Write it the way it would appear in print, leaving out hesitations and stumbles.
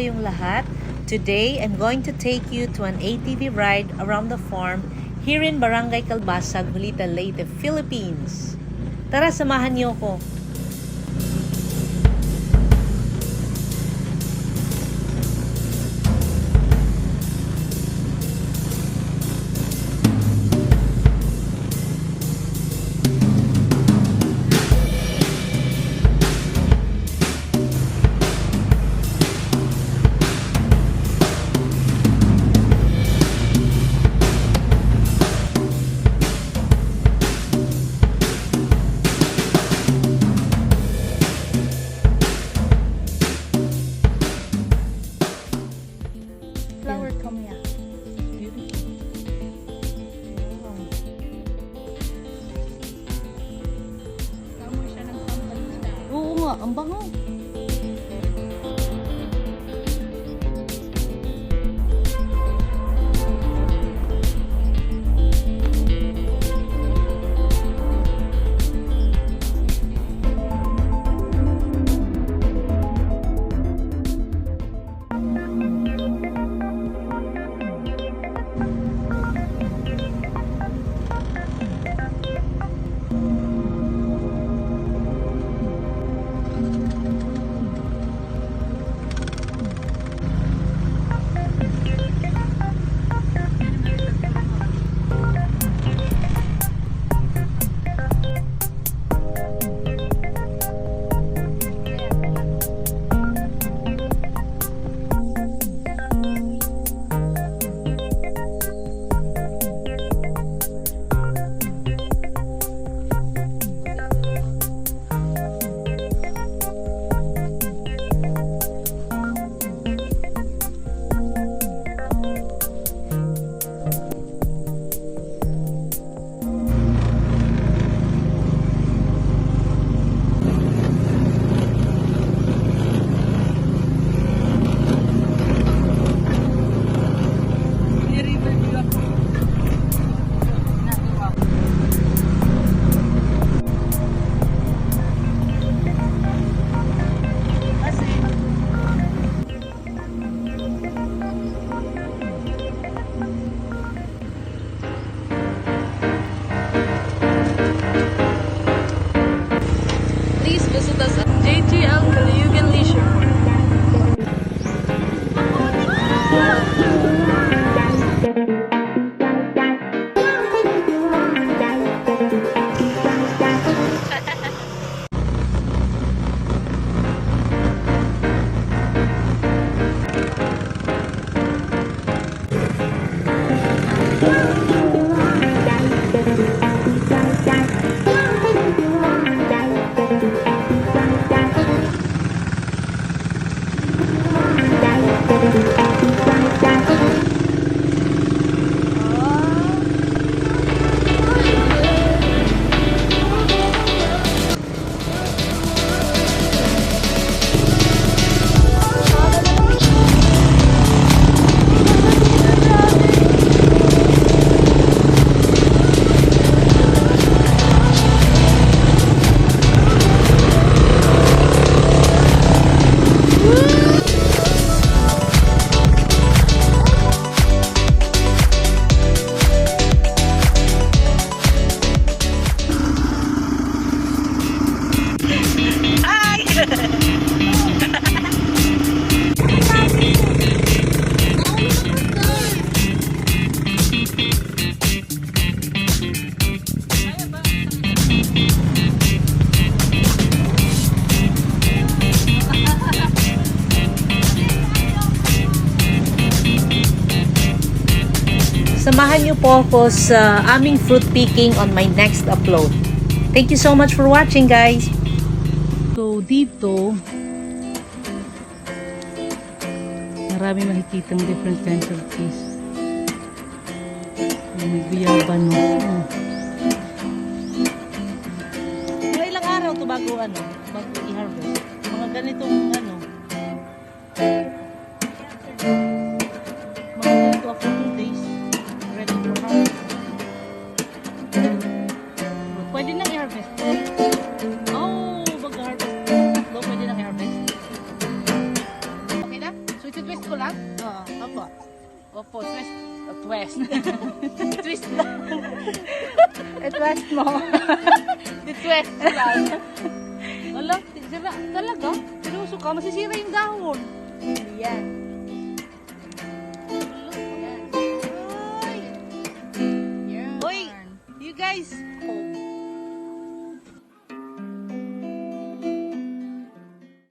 kayong lahat. Today, I'm going to take you to an ATV ride around the farm here in Barangay Calbasag, Julita, Leyte, Philippines. Tara, samahan niyo ako. Flower coming out. Kamoy siya ng pampalita. Oo nga, ang bango. Please visit us at Jigger&Lalaine. Samahan niyo po ako sa aming fruit picking on my next upload. Thank you so much for watching, guys! So, dito, marami makikitang different kinds of trees. May guyaban, no? Mga ilang araw to bago, bago i-harvest? Mga ganitong, mga ganito after 2 days. Ready for harvest. Pwede nang i-harvest. Oh, mag-harvest. Tatlo, pwede nang i-harvest. Okay na? So, ito west. Twist lang. It west mo. It's west lang. Wala, talaga? Pinuso ka, masisira yung dahon. Hindi yan.